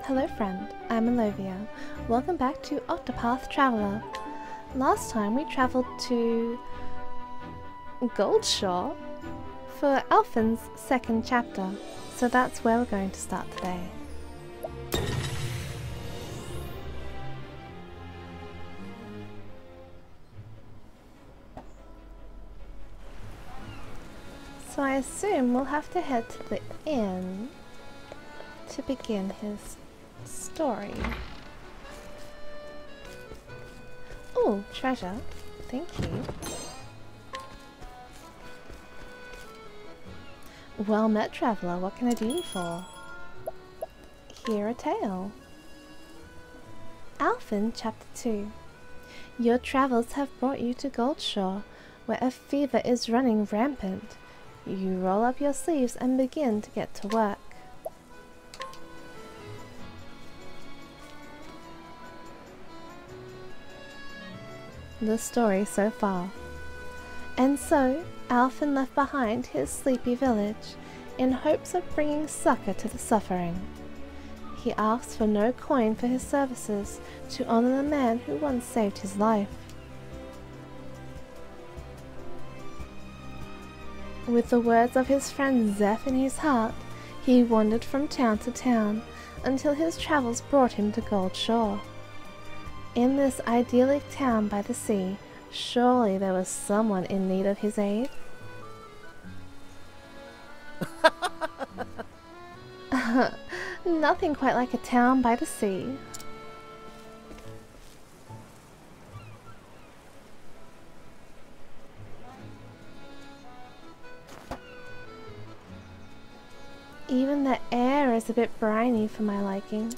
Hello friend, I'm Olivia. Welcome back to Octopath Traveler. Last time we travelled to Goldshore for Alfyn's second chapter, so that's where we're going to start today. So I assume we'll have to head to the inn to begin his story. Oh, treasure. Thank you. Well met, traveller. What can I do you for? Hear a tale. Alfyn, Chapter 2. Your travels have brought you to Goldshore, where a fever is running rampant. You roll up your sleeves and begin to get to work. The story so far. And so, Alfyn left behind his sleepy village, in hopes of bringing succor to the suffering. He asked for no coin for his services, to honor the man who once saved his life. With the words of his friend Zeph in his heart, he wandered from town to town, until his travels brought him to Goldshore. In this idyllic town by the sea, surely there was someone in need of his aid? Nothing quite like a town by the sea. Even the air is a bit briny for my liking.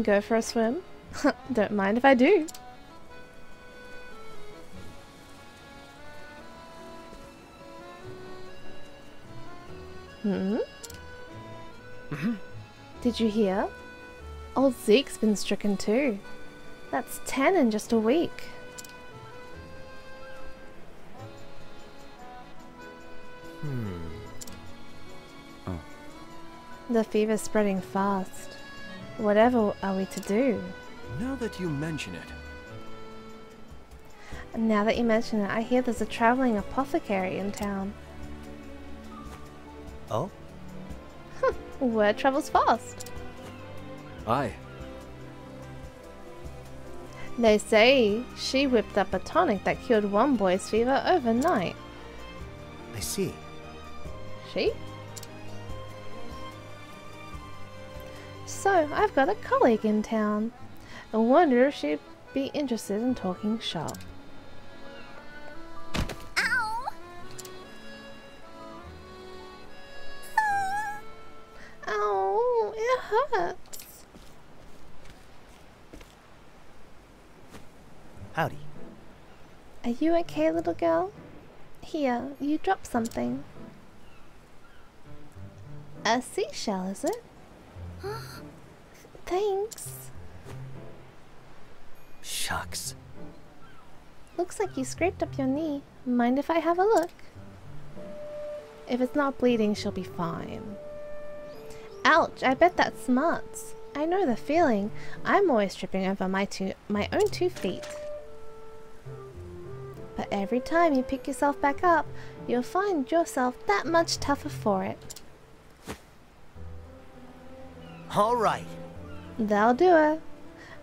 Go for a swim? Don't mind if I do. Did you hear? Old Zeke's been stricken too. That's 10 in just a week. Oh. The fever's spreading fast. Whatever are we to do? Now that you mention it. Now that you mention it, I hear there's a travelling apothecary in town. Oh? Word travels fast. Aye. They say she whipped up a tonic that cured one boy's fever overnight. I see. She? So, I've got a colleague in town. I wonder if she'd be interested in talking shop. Ow! Ow, it hurts. Howdy. Are you okay, little girl? Here, you dropped something. A seashell, is it? Thanks. Shucks. Looks like you scraped up your knee. Mind if I have a look? If it's not bleeding, she'll be fine. Ouch, I bet that smarts. I know the feeling. I'm always tripping over my own 2 feet. But every time you pick yourself back up, you'll find yourself that much tougher for it. All right. That'll do it.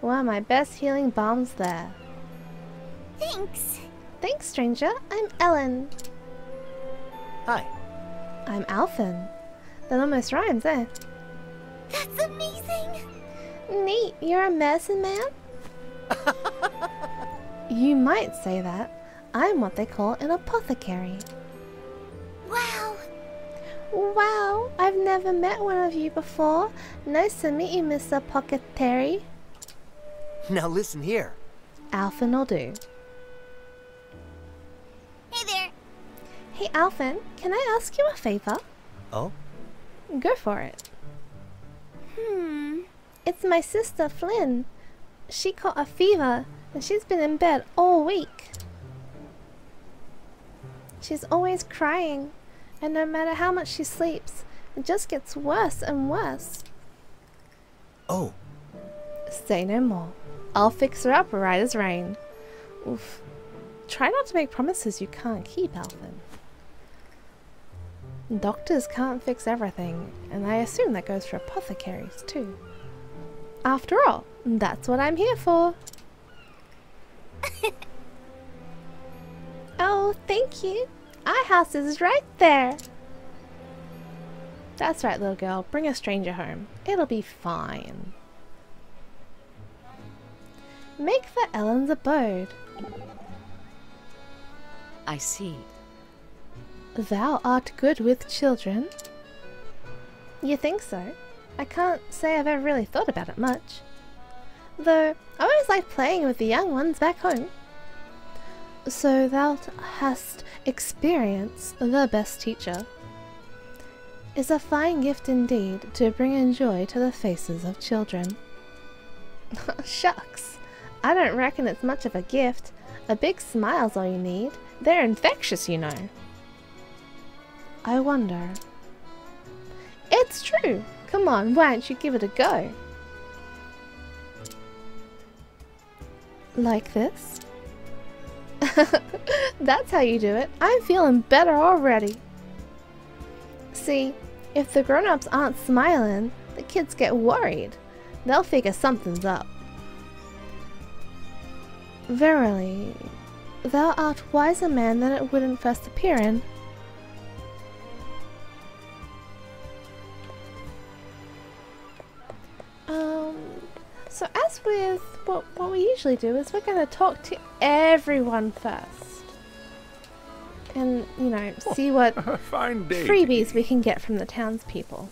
One of my best healing balms there. Thanks. Thanks, stranger. I'm Ellen. Hi. I'm Alfyn. That almost rhymes, eh? That's amazing. Neat. You're a medicine man? You might say that. I'm what they call an apothecary. Wow. Wow, I've never met one of you before. Nice to meet you, Mr. Apothecary. Now listen here. Alfyn will do. Hey there. Hey Alfyn, can I ask you a favor? Oh? Go for it. It's my sister Flynn. She caught a fever and she's been in bed all week. She's always crying, and no matter how much she sleeps, It just gets worse and worse. Oh, Say no more. I'll fix her up right as rain. Oof. Try not to make promises you can't keep, Alfyn. Doctors can't fix everything, and I assume that goes for apothecaries too. After all, that's what I'm here for. Oh, thank you. Our house is right there. That's right, little girl. Bring a stranger home. It'll be fine. Make for Ellen's abode. I see. Thou art good with children. You think so? I can't say I've ever really thought about it much. Though, I always liked playing with the young ones back home. So thou hast experience, the best teacher. Is a fine gift indeed to bring in joy to the faces of children. Shucks, I don't reckon it's much of a gift. A big smile's all you need. They're infectious, you know. I wonder. It's true! Come on, why don't you give it a go? Like this? That's how you do it. I'm feeling better already. See, if the grown-ups aren't smiling, the kids get worried. They'll figure something's up. Verily, thou art wiser man than it wouldn't first appear in. So as with what we usually do is we're going to talk to everyone first. And, you know, see what Fine day. freebies we can get from the townspeople.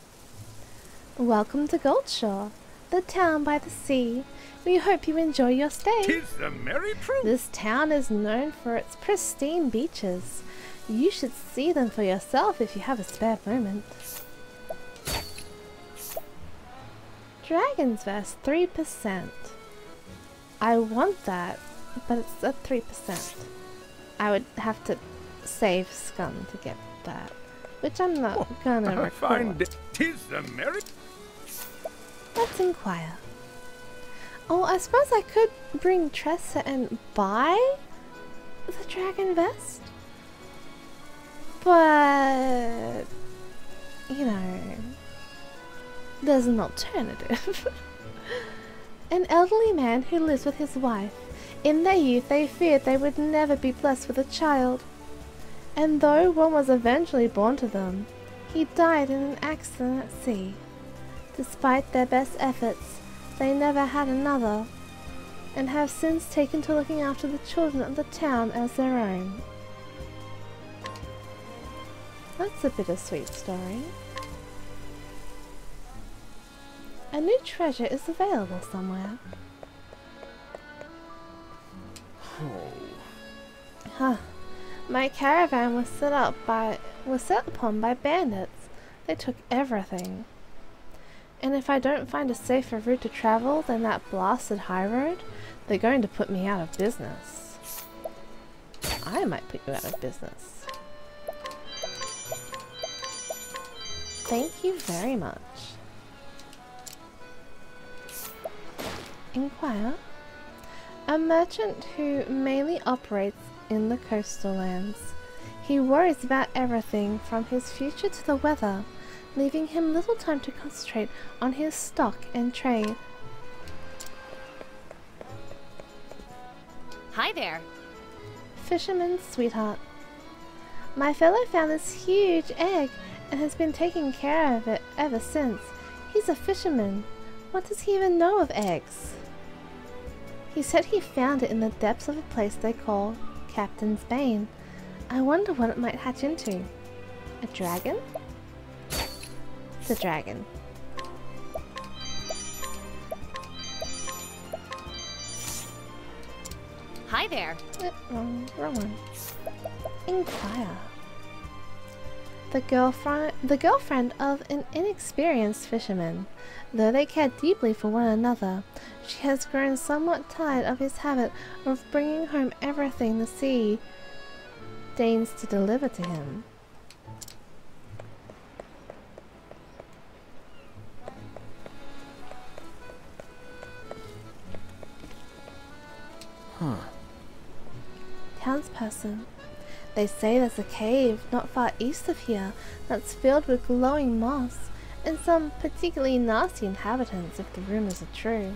Welcome to Goldshore, the town by the sea. We hope you enjoy your stay. 'Tis the merry truth. This town is known for its pristine beaches. You should see them for yourself if you have a spare moment. Dragon's Vest, 3%. I want that, but it's at 3%. I would have to save scum to get that, which I'm not gonna Fine day. record. 'Tis the merry. Let's inquire. Oh, I suppose I could bring Tressa and buy the Dragon Vest? But, you know, there's an alternative. An elderly man who lives with his wife. In their youth they feared they would never be blessed with a child. And though one was eventually born to them, he died in an accident at sea. Despite their best efforts, they never had another, and have since taken to looking after the children of the town as their own. That's a bittersweet story. A new treasure is available somewhere. Huh. My caravan was set upon by bandits. They took everything. And if I don't find a safer route to travel than that blasted high road, they're going to put me out of business. I might put you out of business. Thank you very much. Inquire. A merchant who mainly operates in the coastal lands. He worries about everything from his future to the weather, leaving him little time to concentrate on his stock and trade. Hi there. Fisherman's sweetheart. My fellow found this huge egg and has been taking care of it ever since. He's a fisherman. What does he even know of eggs? He said he found it in the depths of a place they call Captain's Bane. I wonder what it might hatch into. A dragon? It's a dragon. Hi there. Wrong one. Inquire. The girlfriend of an inexperienced fisherman. Though they care deeply for one another, she has grown somewhat tired of his habit of bringing home everything the sea deigns to deliver to him. townsperson. They say there's a cave not far east of here that's filled with glowing moss and some particularly nasty inhabitants if the rumors are true.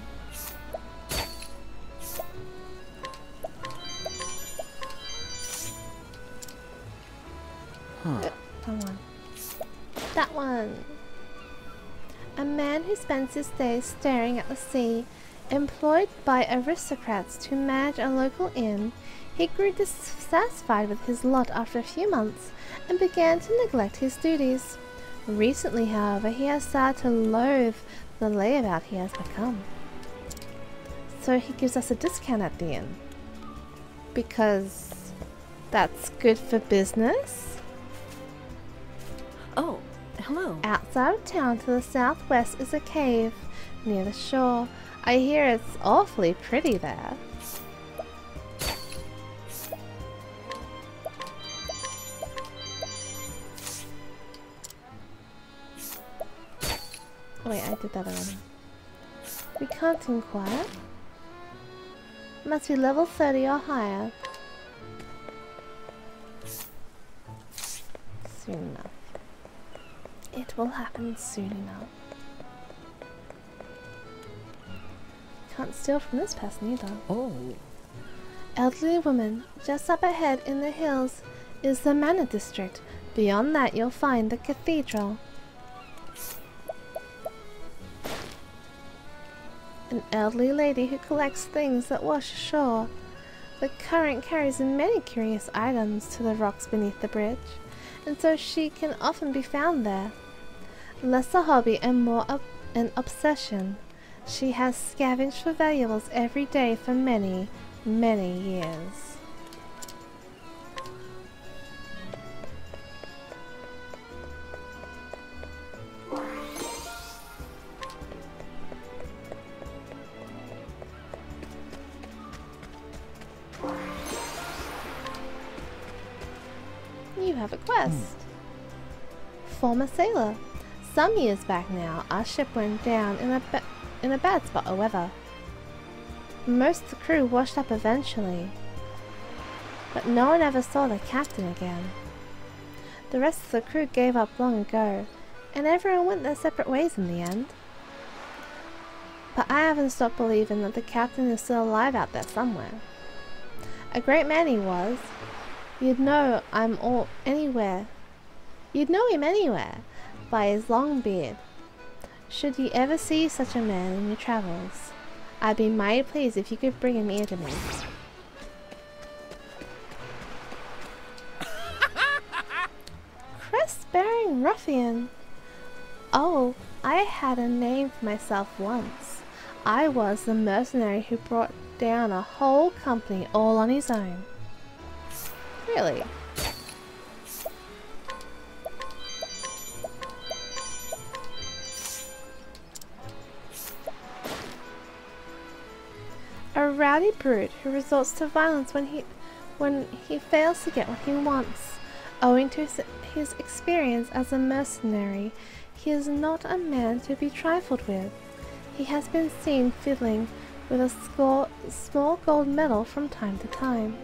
That one. A man who spends his days staring at the sea, employed by aristocrats to manage a local inn, he grew dissatisfied with his lot after a few months and began to neglect his duties. Recently, however, he has started to loathe the layabout he has become. So he gives us a discount at the inn. Because that's good for business? Oh, hello. Outside of town to the southwest is a cave near the shore. I hear it's awfully pretty there. Wait, I did that already. We can't inquire. Must be level 30 or higher. Soon enough. It will happen soon enough. Can't steal from this person either. Oh. Elderly woman, just up ahead in the hills is the Manor District. Beyond that you'll find the cathedral. An elderly lady who collects things that wash ashore. The current carries many curious items to the rocks beneath the bridge, and so she can often be found there. Less a hobby and more an obsession. She has scavenged for valuables every day for many, many years. You have a quest. Former sailor. Some years back now, our ship went down in a bad spot of weather. Most of the crew washed up eventually, but no one ever saw the captain again. The rest of the crew gave up long ago, and everyone went their separate ways in the end. But I haven't stopped believing that the captain is still alive out there somewhere. A great man he was. You'd know him anywhere by his long beard. Should you ever see such a man in your travels, I'd be mighty pleased if you could bring him here to me. Crest-bearing ruffian! Oh, I had a name for myself once. I was the mercenary who brought down a whole company all on his own. Really? A rowdy brute who resorts to violence when he fails to get what he wants. Owing to his experience as a mercenary, he is not a man to be trifled with. He has been seen fiddling with a small gold medal from time to time.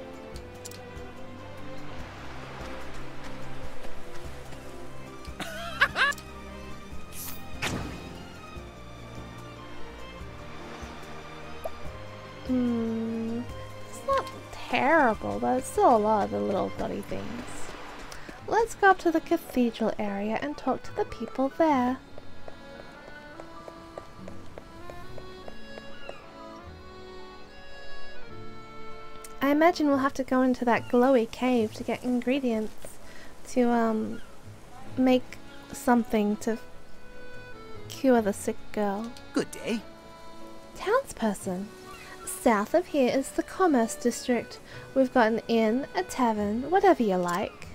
It's not terrible, but it's still a lot of the little dotty things. Let's go up to the cathedral area and talk to the people there. I imagine we'll have to go into that glowy cave to get ingredients to make something to cure the sick girl. Good day. Townsperson. South of here is the commerce district. We've got an inn, a tavern, whatever you like.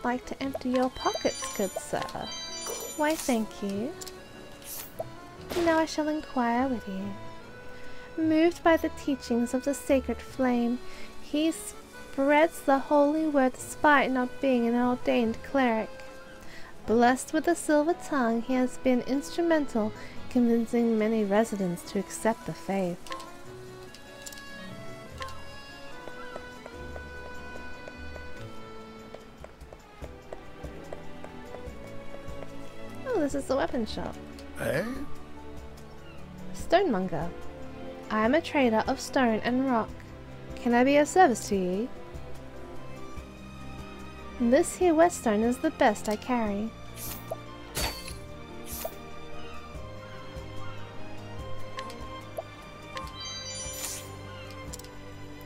Like to empty your pockets, good sir? Why, thank you. Now I shall inquire with you. Moved by the teachings of the sacred flame, he spreads the holy word despite not being an ordained cleric. Blessed with a silver tongue, he has been instrumental convincing many residents to accept the faith. this is the weapon shop. Eh? Stonemonger. I am a trader of stone and rock. Can I be of service to ye? This here whetstone is the best I carry.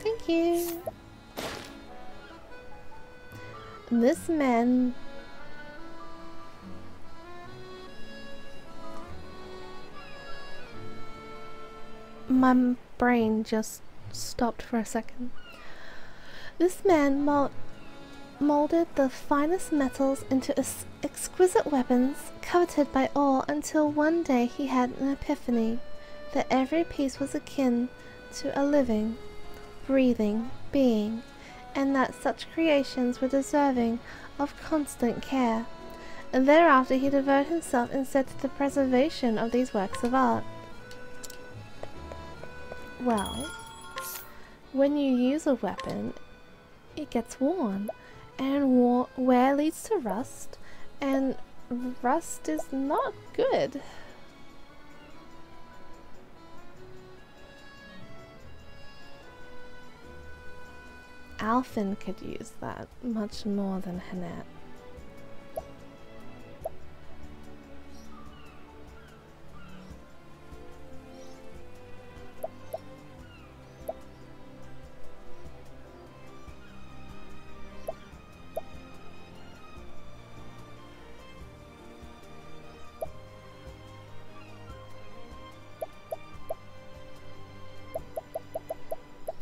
Thank you. This man... My brain just stopped for a second. This man molded the finest metals into exquisite weapons coveted by all until one day he had an epiphany that every piece was akin to a living, breathing being, and that such creations were deserving of constant care. And thereafter he devoted himself instead to the preservation of these works of art. Well, when you use a weapon, it gets worn, and wear leads to rust, and rust is not good. Alfyn could use that much more than Hannette.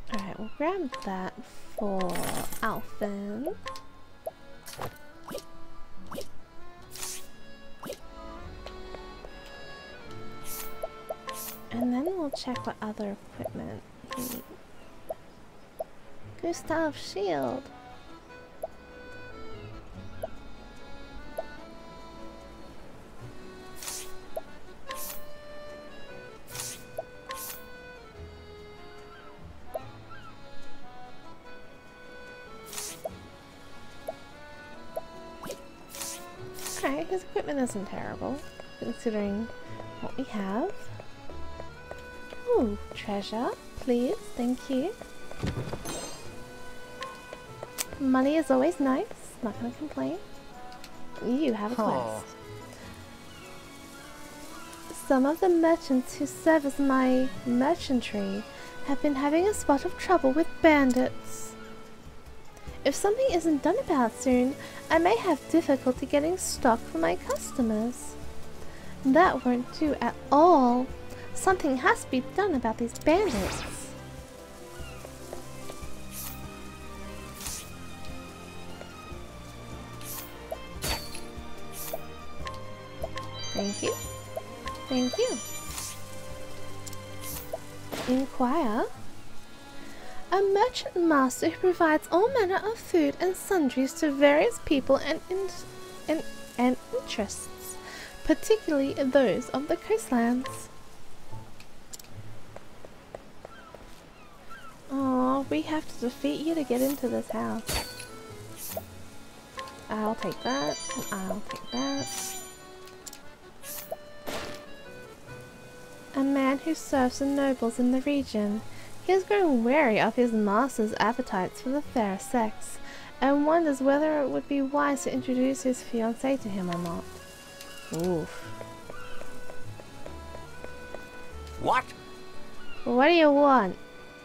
Alright, we'll grab that for Alfyn. And then we'll check what other equipment he needs. Gustav's shield. Alright, his equipment isn't terrible, considering what we have. Ooh, treasure, please, thank you. Money is always nice, not gonna complain. You have a quest. Some of the merchants who serve as my merchantry have been having a spot of trouble with bandits. If something isn't done about soon, I may have difficulty getting stock for my customers. That won't do at all. Something has to be done about these bandits. Thank you. Thank you. Inquire. A merchant master who provides all manner of food and sundries to various people and interests, particularly those of the coastlands. Oh, we have to defeat you to get into this house. I'll take that, and I'll take that. A man who serves the nobles in the region. He has grown wary of his master's appetites for the fair sex, and wonders whether it would be wise to introduce his fiancée to him or not. Oof. What? What do you want?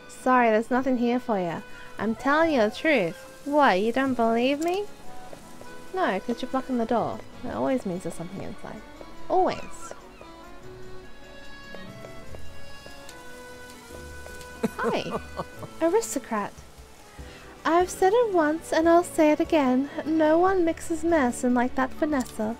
Sorry, there's nothing here for you. I'm telling you the truth. What, you don't believe me? No, because you're blocking the door. That always means there's something inside. Always. Hi, aristocrat. I've said it once and I'll say it again. No one mixes medicine like that Vanessa.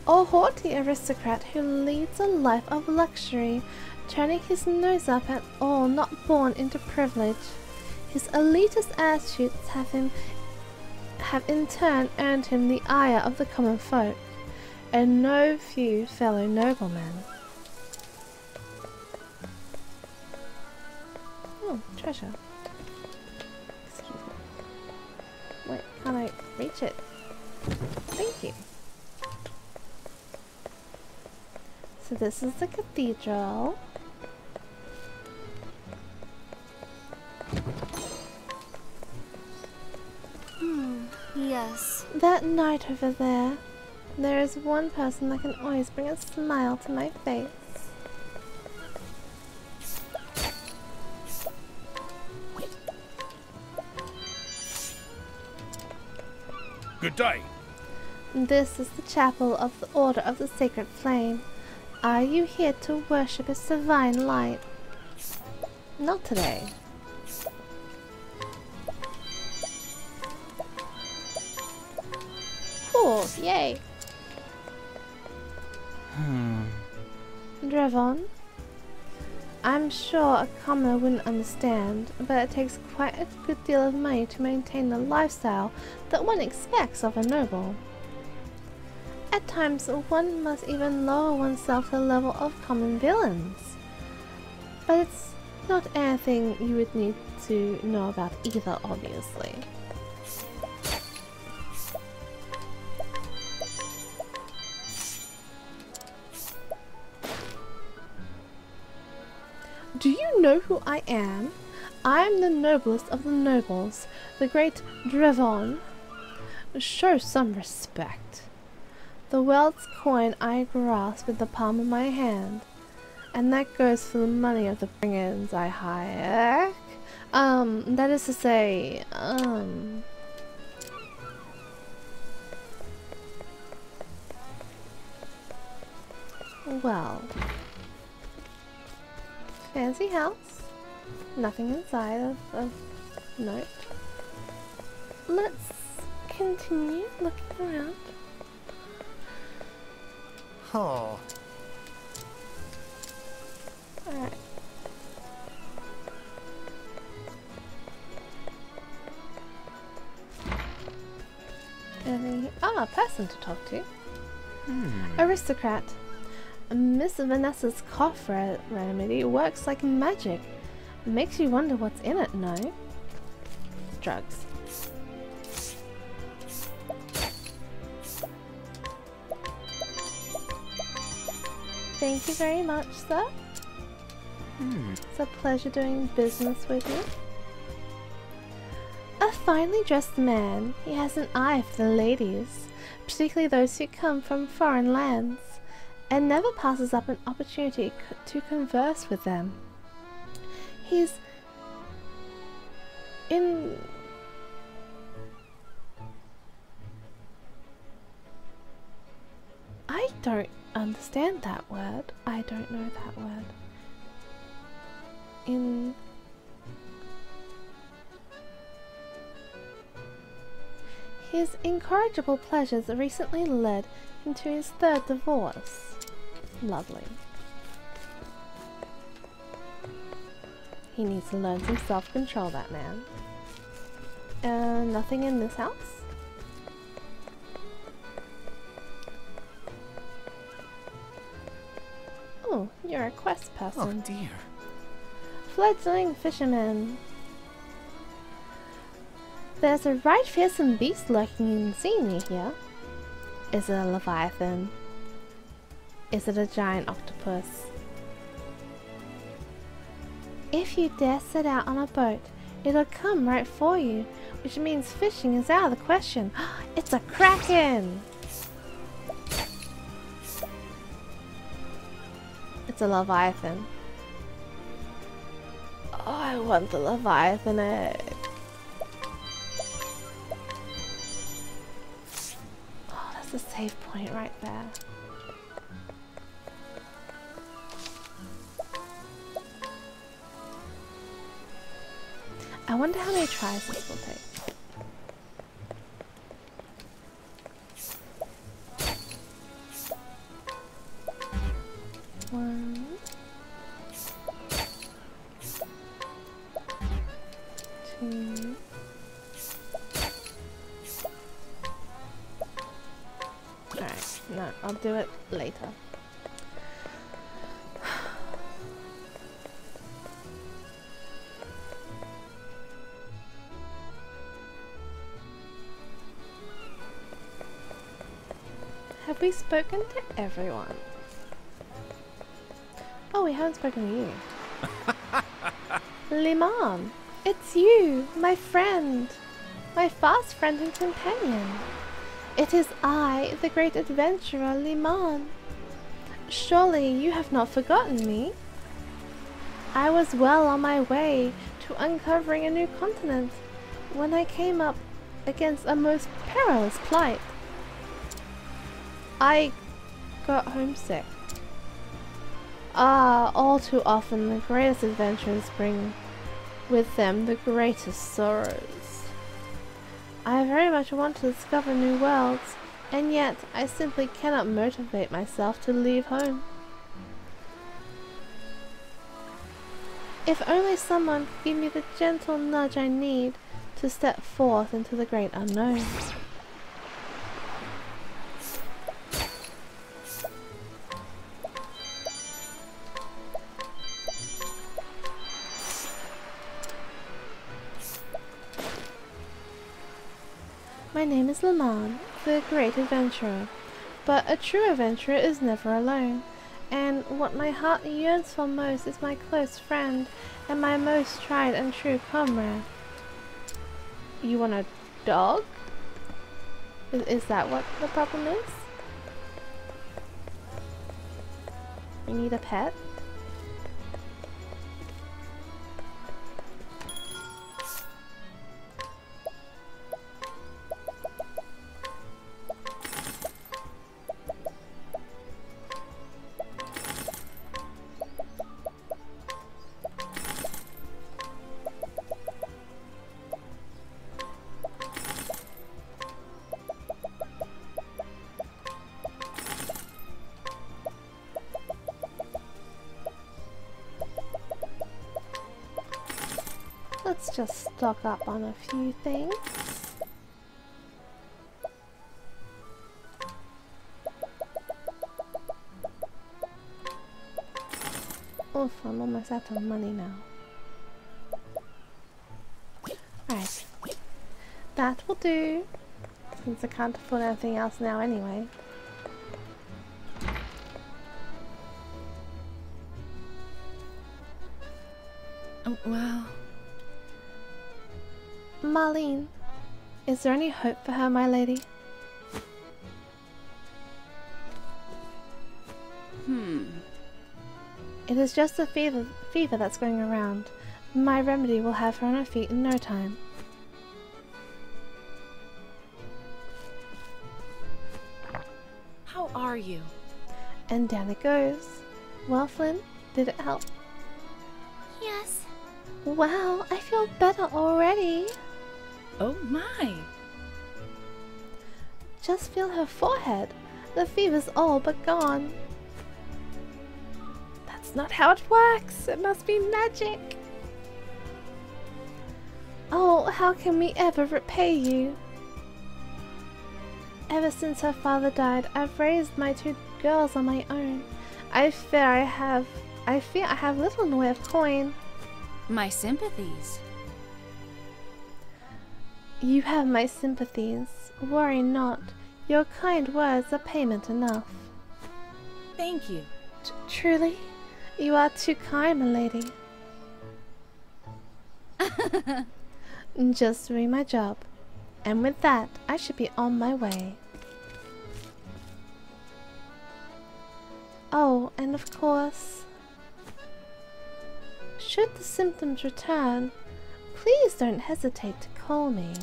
A haughty aristocrat who leads a life of luxury, turning his nose up at all not born into privilege. His elitist attitudes have in turn earned him the ire of the common folk, and no few fellow noblemen. Oh, treasure. Excuse me. Wait, can't I... reach it. Thank you. So this is the cathedral. Yes. That knight over there. There is one person that can always bring a smile to my face. Good day. This is the chapel of the Order of the Sacred Flame. Are you here to worship its divine light? Not today. Oh, yay! Drevon, I'm sure a commoner wouldn't understand, but it takes quite a good deal of money to maintain the lifestyle that one expects of a noble. At times, one must even lower oneself to the level of common villains. But it's not anything you would need to know about either, obviously. Do you know who I am? I am the noblest of the nobles, the great Drevon. Show some respect. The world's coin I grasp with the palm of my hand, and that goes for the money of the bring-ins I hire. That is to say, well, fancy house, nothing inside of note. Let's continue looking around. Oh, Alright. A person to talk to. Aristocrat. Miss Vanessa's cough remedy works like magic. Makes you wonder what's in it, no? Drugs. Thank you very much, sir. It's a pleasure doing business with you. A finely dressed man. He has an eye for the ladies, particularly those who come from foreign lands, and never passes up an opportunity to converse with them. He's in... I don't understand that word. I don't know that word. His incorrigible pleasures recently led him to his third divorce. Lovely. He needs to learn some self-control, that man. Nothing in this house? Oh, you're a quest person. oh dear. Fledgling fisherman. There's a right fearsome beast lurking in the sea near here. Is it a leviathan? Is it a giant octopus? If you dare set out on a boat, it'll come right for you, which means fishing is out of the question. It's a kraken! It's a leviathan. Oh, I want the leviathan egg. Oh, that's a save point right there. I wonder how many tries this will take. One, two, alright, no, I'll do it later. Have we spoken to everyone? Oh, we haven't spoken to you. Liman, it's you, my friend. My fast friend and companion. It is I, the great adventurer Liman. Surely you have not forgotten me. I was well on my way to uncovering a new continent when I came up against a most perilous plight. I got homesick. Ah, all too often the greatest adventures bring with them the greatest sorrows. I very much want to discover new worlds, and yet I simply cannot motivate myself to leave home. If only someone could give me the gentle nudge I need to step forth into the great unknown. My name is Liman, the great adventurer, but a true adventurer is never alone, and what my heart yearns for most is my close friend and my most tried and true comrade. You want a dog? Is that what the problem is? You need a pet? Let's just stock up on a few things. Oof, I'm almost out of money now. Right. That will do. Since I can't afford anything else now anyway. Oh, well... Marlene, is there any hope for her, my lady? It is just a fever that's going around. My remedy will have her on her feet in no time. How are you? And down it goes. Well, Flynn, did it help? Yes. Wow, I feel better already. Oh my! Just feel her forehead. The fever's all but gone. That's not how it works. It must be magic. Oh, how can we ever repay you? Ever since her father died, I've raised my two girls on my own. I fear I have little in the way of coin. My sympathies. You have my sympathies. Worry not. Your kind words are payment enough. Thank you. Truly, you are too kind, my lady. Just doing my job. And with that, I should be on my way. Oh, and of course, should the symptoms return, please don't hesitate to call me.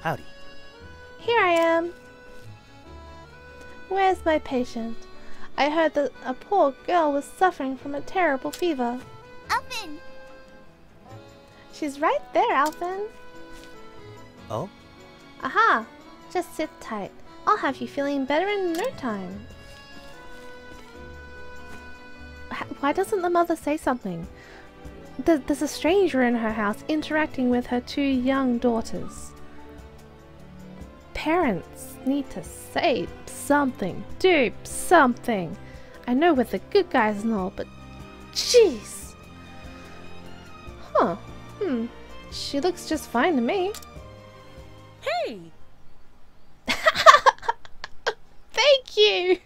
Howdy. Here I am. Where's my patient? I heard that a poor girl was suffering from a terrible fever. Alfyn! She's right there, Alfyn. Oh? Aha! Just sit tight. I'll have you feeling better in no time. Why doesn't the mother say something? There's a stranger in her house interacting with her two young daughters. Parents need to say something. Do something. I know we're the good guys and all, but jeez. Huh. She looks just fine to me. Hey! Thank you!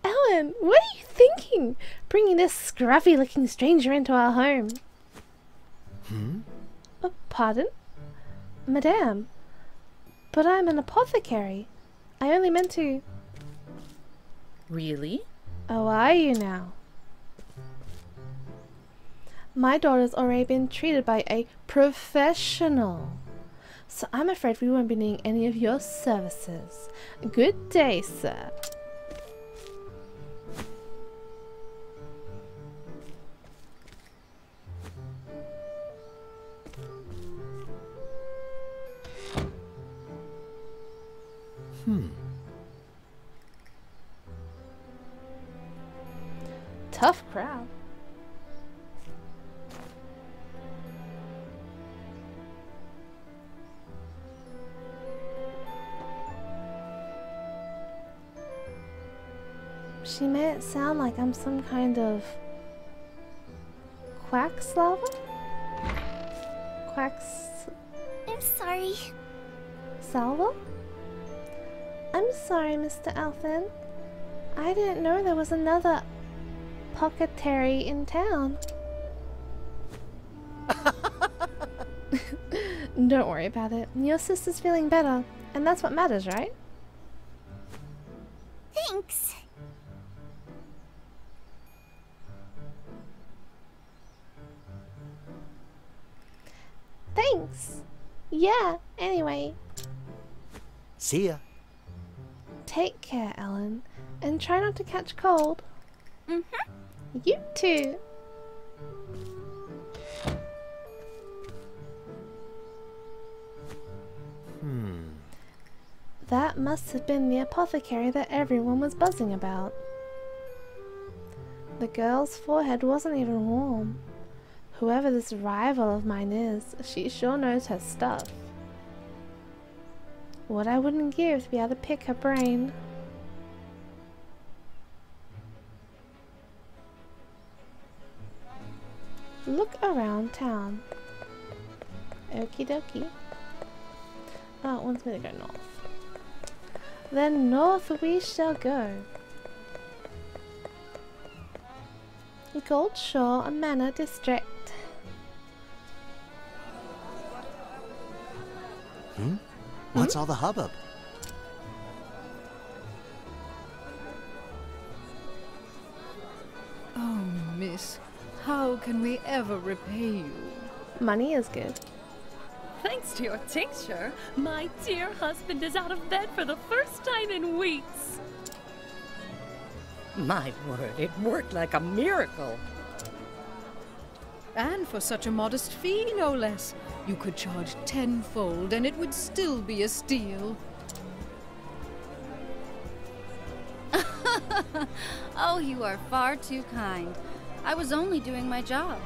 Ellen, what are you thinking? Bringing this scruffy-looking stranger into our home. Pardon? Madame, but I'm an apothecary. I only meant to... Really? Oh, are you now? My daughter's already been treated by a professional. So I'm afraid we won't be needing any of your services. Good day, sir. Tough crowd. She made it sound like I'm some kind of quacksalver? I'm sorry. Salvo? I'm sorry, Mr. Alfyn. I didn't know there was another apothecary in town. Don't worry about it. Your sister's feeling better, and that's what matters, right? Thanks. Thanks. Yeah, anyway. See ya. Take care, Ellen, and try not to catch cold. You too. That must have been the apothecary that everyone was buzzing about. The girl's forehead wasn't even warm. Whoever this rival of mine is, she sure knows her stuff. What I wouldn't give to be able to pick her brain. Look around town. Okie dokie. Oh, it wants me to go north. Then north we shall go. Goldshore Manor District. What's all the hubbub? Oh, miss, how can we ever repay you? Money is good. Thanks to your tincture, my dear husband is out of bed for the first time in weeks. My word, it worked like a miracle. And for such a modest fee, no less. You could charge tenfold and it would still be a steal. Oh, you are far too kind. I was only doing my job.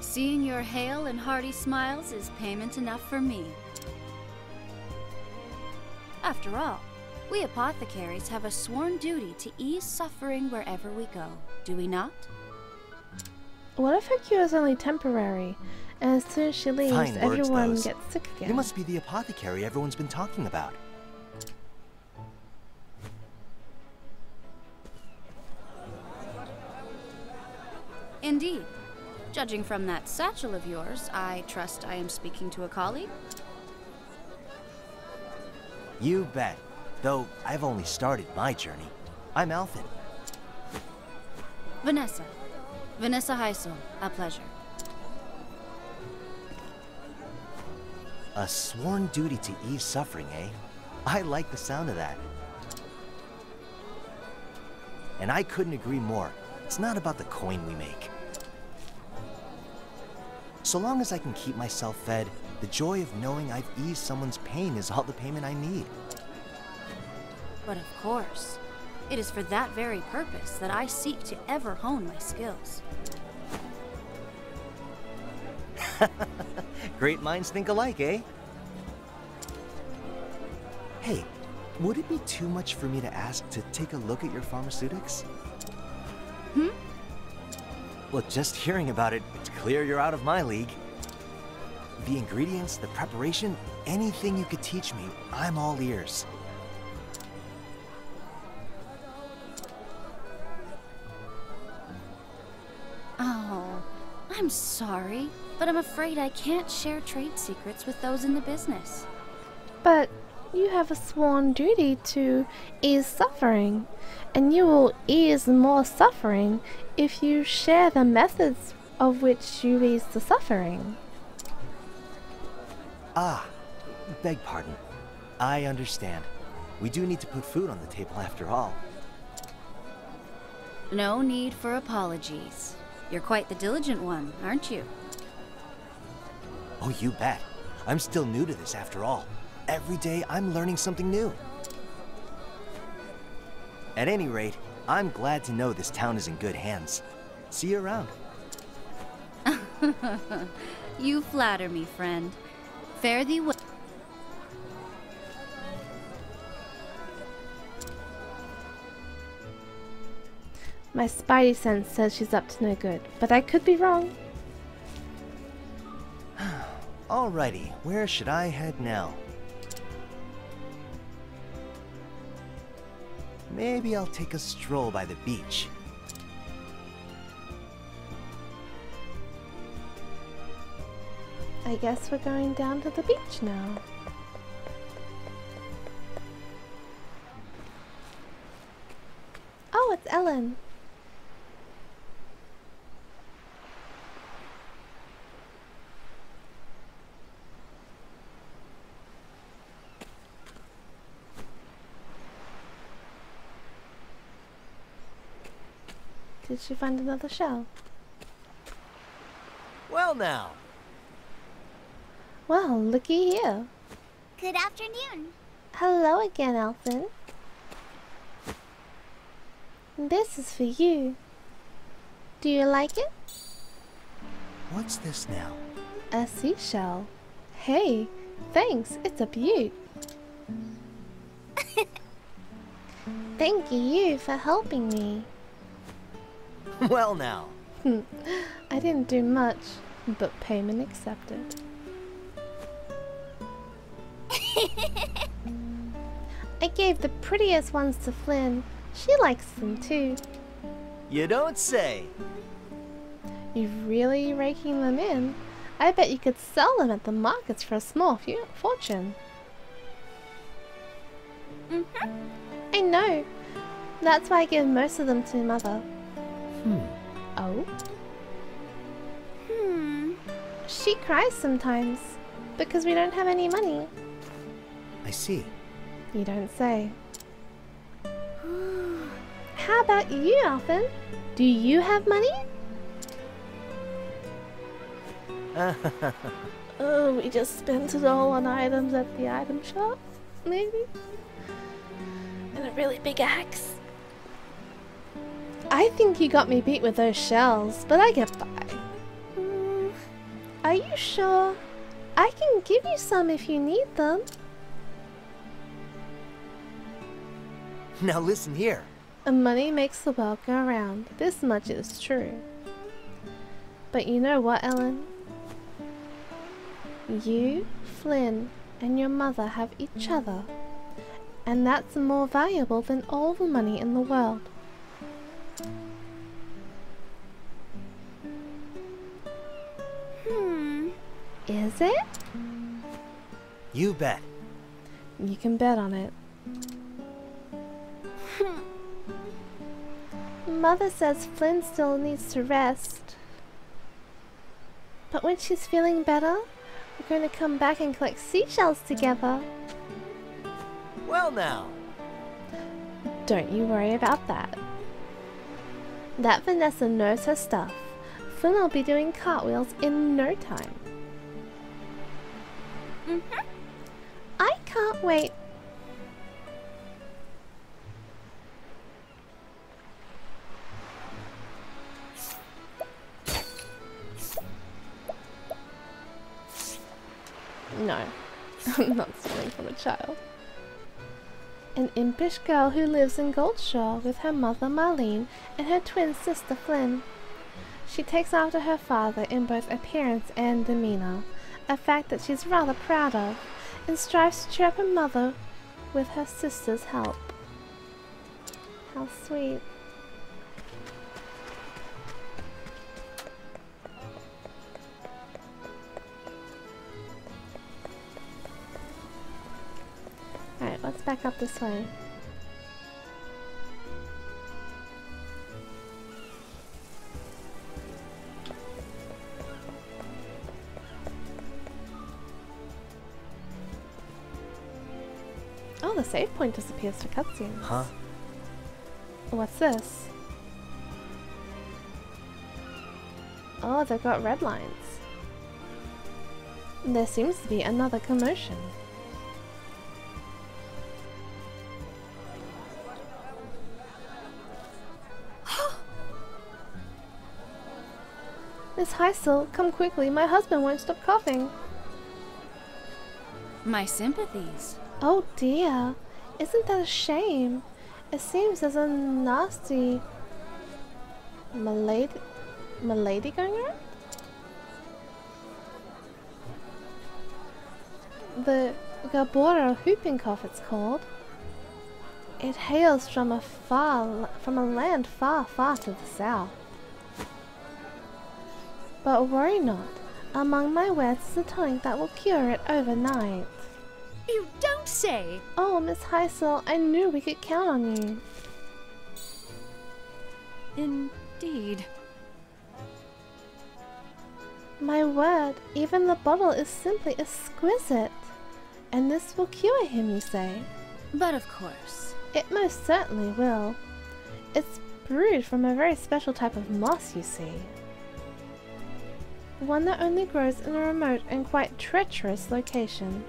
Seeing your hale and hearty smiles is payment enough for me. After all, we apothecaries have a sworn duty to ease suffering wherever we go, do we not? What if her cure is only temporary, and as soon as she leaves, Fine words, everyone those. gets sick again? You must be the apothecary everyone's been talking about. Indeed. Judging from that satchel of yours, I trust I am speaking to a colleague? You bet. Though I've only started my journey. I'm Alfyn. Vanessa. Vanessa Heisel, a pleasure. A sworn duty to ease suffering, eh? I like the sound of that. And I couldn't agree more. It's not about the coin we make. So long as I can keep myself fed, the joy of knowing I've eased someone's pain is all the payment I need. But of course, it is for that very purpose that I seek to ever hone my skills. Great minds think alike, eh? Hey, would it be too much for me to ask to take a look at your pharmaceutics? Well, just hearing about it, it's clear you're out of my league. The ingredients, the preparation, anything you could teach me, I'm all ears. Oh, I'm sorry, but I'm afraid I can't share trade secrets with those in the business. But you have a sworn duty to ease suffering, and you will ease more suffering if you share the methods of which you ease the suffering. Ah, beg pardon. I understand. We do need to put food on the table after all. No need for apologies. You're quite the diligent one, aren't you? Oh, you bet. I'm still new to this after all. Every day I'm learning something new. At any rate, I'm glad to know this town is in good hands. See you around. You flatter me, friend. Fare thee well. My spidey sense says she's up to no good, but I could be wrong. Alrighty, where should I head now? Maybe I'll take a stroll by the beach. I guess we're going down to the beach now. Oh, it's Ellen. Did she find another shell? Well now. Well, looky here. Good afternoon. Hello again, Alfyn. This is for you. Do you like it? What's this now? A seashell. Hey, thanks, it's a beaut. Thank you for helping me. Well now. I didn't do much, but payment accepted. I gave the prettiest ones to Flynn. She likes them too. You don't say. You're really raking them in. I bet you could sell them at the markets for a small fortune. I know. That's why I give most of them to Mother. Oh? She cries sometimes because we don't have any money. I see. You don't say. How about you, Alfyn? Do you have money? Oh, we just spent it all on items at the item shop, maybe? And a really big axe. I think you got me beat with those shells, but I get by. Are you sure? I can give you some if you need them. Now listen here. Money makes the world go round. This much is true. But you know what, Ellen? You, Flynn, and your mother have each other. And that's more valuable than all the money in the world. Is it? You bet. You can bet on it. Mother says Flynn still needs to rest. But when she's feeling better, we're going to come back and collect seashells together. Well now. Don't you worry about that. That Vanessa knows her stuff. Flynn will be doing cartwheels in no time. I can't wait. No, I'm not stealing from a child. An impish girl who lives in Goldshore with her mother Marlene and her twin sister Flynn. She takes after her father in both appearance and demeanor, a fact that she's rather proud of, and strives to cheer up her mother with her sister's help. How sweet. Alright, let's back up this way. Oh, the save point disappears for cutscenes. Huh? What's this? Oh, they've got red lines. There seems to be another commotion. Miss Heisel, come quickly. My husband won't stop coughing. My sympathies. Oh dear. Isn't that a shame? It seems there's a nasty malady going around? The Gabora whooping cough it's called. It hails from a land far, far to the south. But worry not. Among my wares is a tonic that will cure it overnight. You don't say! Oh, Miss Heisel, I knew we could count on you. Indeed. My word, even the bottle is simply exquisite. And this will cure him, you say? But of course. It most certainly will. It's brewed from a very special type of moss, you see. One that only grows in a remote and quite treacherous location.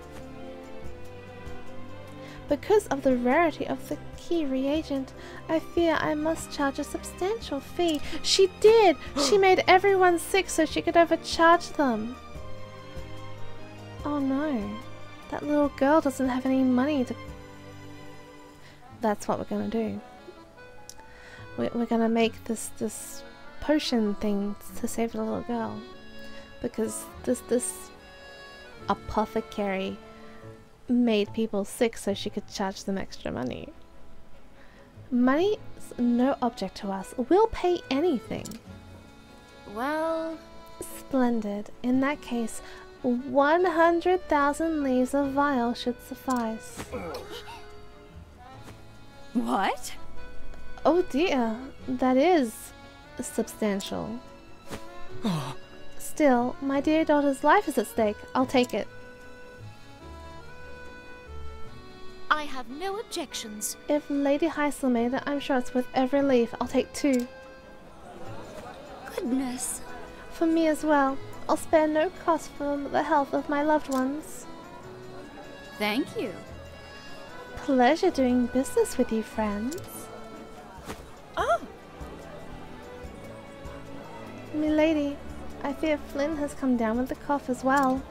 Because of the rarity of the key reagent, I fear I must charge a substantial fee. She did! She made everyone sick so she could overcharge them. Oh no. That little girl doesn't have any money to... That's what we're gonna do. We're gonna make this potion thing to save the little girl. Because this apothecary made people sick so she could charge them extra money. Money's no object to us. We'll pay anything. Well... Splendid. In that case, 100,000 leaves of vial should suffice. What? Oh dear, that is substantial. Still, my dear daughter's life is at stake. I'll take it. I have no objections. If Lady Heisel made it, I'm sure it's worth every leaf. I'll take 2. Goodness. For me as well. I'll spare no cost for the health of my loved ones. Thank you. Pleasure doing business with you, friends. Oh! Milady, I fear Flynn has come down with the cough as well.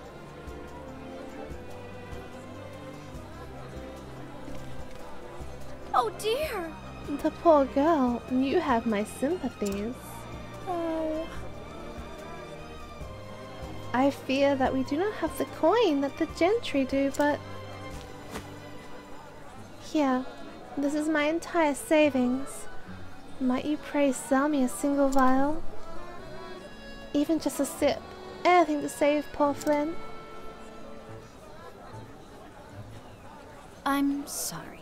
Oh dear! The poor girl, you have my sympathies. Oh. I fear that we do not have the coin that the gentry do, but... Here, this is my entire savings. Might you pray sell me a single vial? Even just a sip. Anything to save poor Flynn. I'm sorry.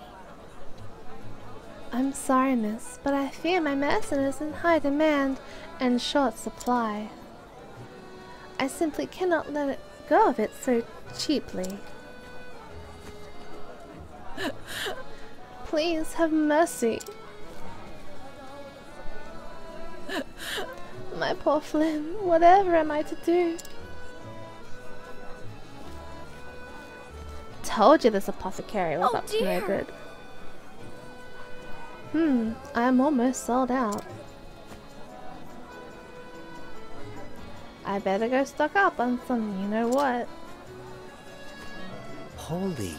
I'm sorry, miss, but I fear my medicine is in high demand and short supply. I simply cannot let it go of it so cheaply. Please have mercy. My poor Flynn, whatever am I to do? Told you this apothecary was up to no good. I'm almost sold out. I better go stock up on some you know what. Holy.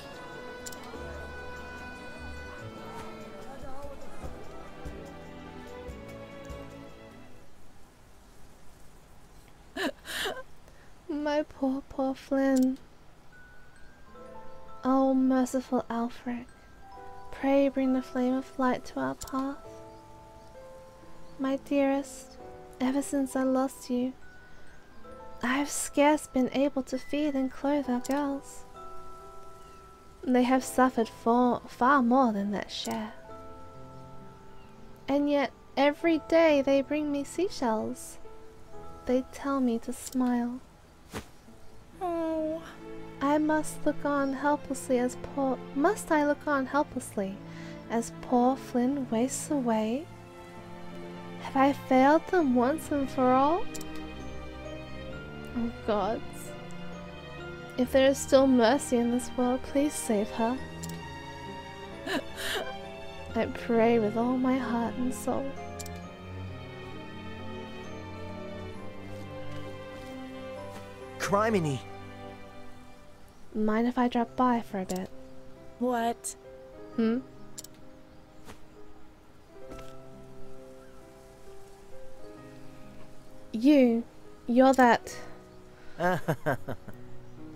Poor, poor Flynn. Oh, merciful Alfred, pray bring the flame of light to our path. My dearest, ever since I lost you, I have scarce been able to feed and clothe our girls. They have suffered far more than their share. And yet, every day they bring me seashells. They tell me to smile. Oh. Must I look on helplessly as poor Flynn wastes away? Have I failed them once and for all? Oh gods. If there is still mercy in this world, please save her. I pray with all my heart and soul. Criminy! Mind if I drop by for a bit? What? Hmm? You're that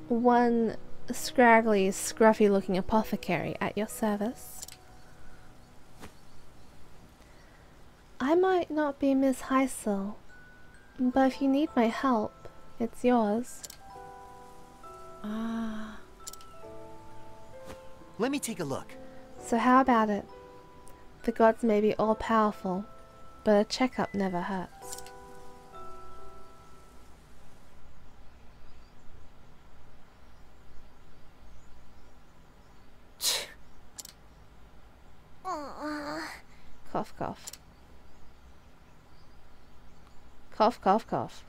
one scraggly, scruffy looking apothecary at your service. I might not be Miss Heisel, but if you need my help, it's yours. Ah. Let me take a look. So how about it? The gods may be all-powerful, but a checkup never hurts. Cough, cough. Cough, cough, cough.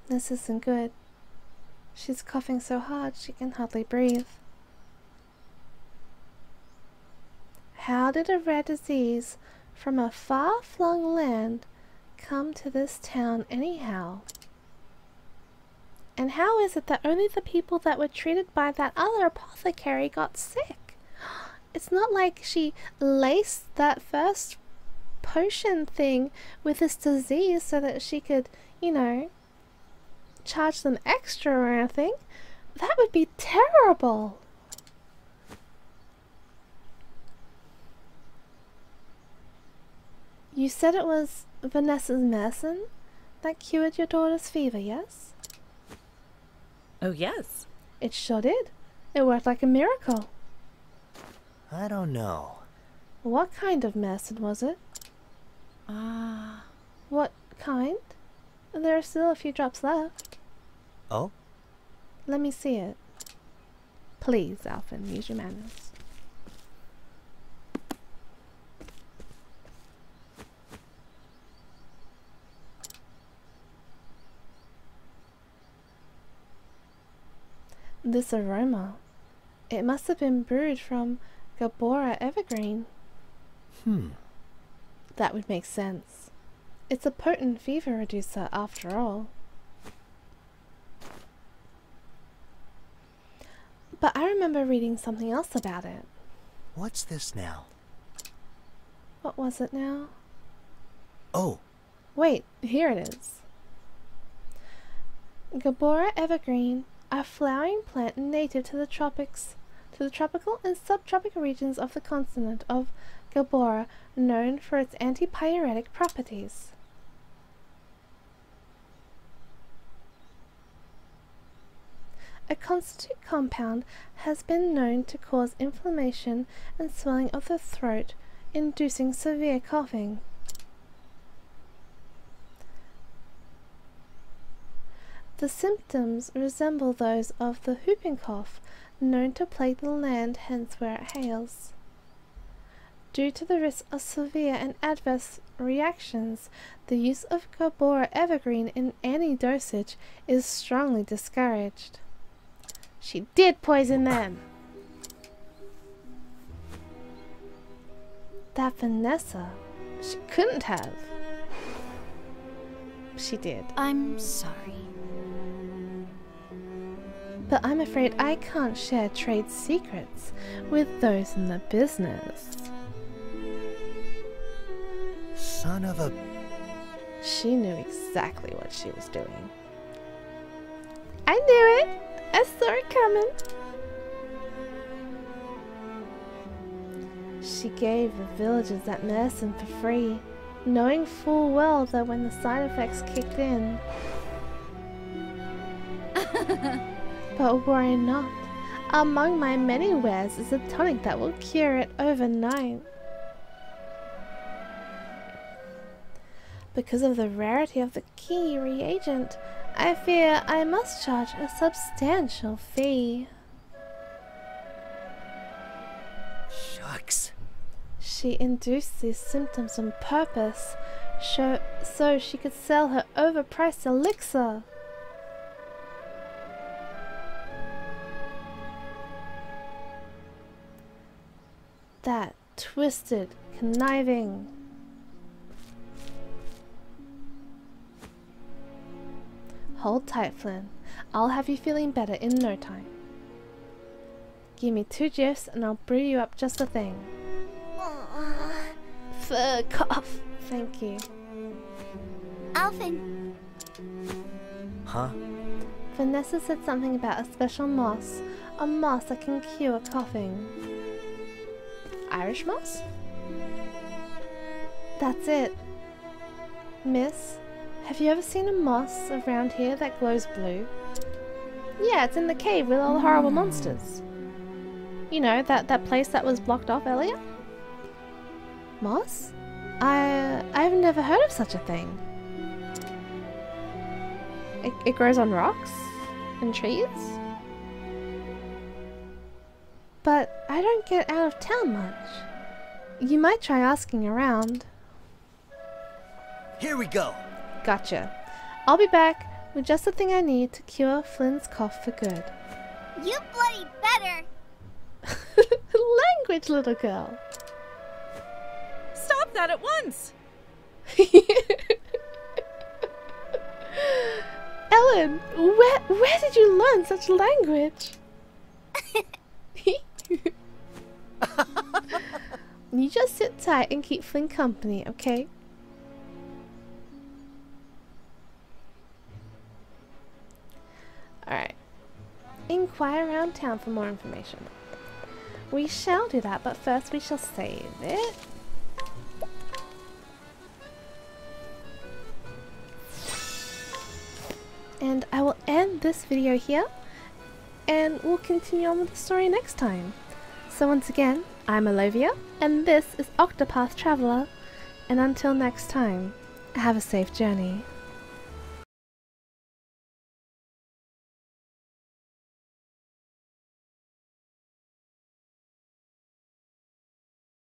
This isn't good. She's coughing so hard she can hardly breathe. How did a rare disease from a far-flung land come to this town anyhow? And how is it that only the people that were treated by that other apothecary got sick? It's not like she laced that first potion thing with this disease so that she could, you know, charge them extra or anything. That would be terrible. You said it was Vanessa's medicine that cured your daughter's fever, yes? Oh, yes. It sure did. It worked like a miracle. I don't know. What kind of medicine was it? Ah. What kind? There are still a few drops left. Oh? Let me see it. Please, Alfyn, use your manners. This aroma. It must have been brewed from Gabora evergreen. That would make sense. It's a potent fever reducer after all. But I remember reading something else about it. What's this now? What was it now? Oh! Wait, here it is. Gabora evergreen, a flowering plant native to the tropical and subtropical regions of the continent of Gabora, known for its antipyretic properties. A constituent compound has been known to cause inflammation and swelling of the throat, inducing severe coughing. The symptoms resemble those of the whooping cough, known to plague the land hence where it hails. Due to the risk of severe and adverse reactions, the use of Gabora evergreen in any dosage is strongly discouraged. She did poison them! That Vanessa, she couldn't have. She did. I'm sorry. But I'm afraid I can't share trade secrets with those in the business. son of a... She knew exactly what she was doing. I knew it! I saw it coming! She gave the villagers that medicine for free, knowing full well that when the side effects kicked in. But worry not. Among my many wares is a tonic that will cure it overnight. Because of the rarity of the key reagent, I fear I must charge a substantial fee. Shucks. She induced these symptoms on purpose, so she could sell her overpriced elixir. That twisted, conniving. Hold tight, Flynn. I'll have you feeling better in no time. Give me 2 gifs and I'll brew you up just the thing. Fuck off. Thank you. Alfyn. Huh? Vanessa said something about a special moss. A moss that can cure coughing. Irish moss? That's it. Miss, have you ever seen a moss around here that glows blue? Yeah, it's in the cave with all the horrible monsters. You know, that place that was blocked off earlier? Moss? I've never heard of such a thing. It grows on rocks? And trees? But I don't get out of town much. You might try asking around. Here we go. Gotcha. I'll be back with just the thing I need to cure Flynn's cough for good. You bloody better. Language, little girl. Stop that at once! Ellen, where did you learn such language? You just sit tight and keep Flynn company, okay? Alright. Inquire around town for more information. We shall do that, but first we shall save it. And I will end this video here, and we'll continue on with the story next time. So once again, I'm Olivia, and this is Octopath Traveler, and until next time, have a safe journey.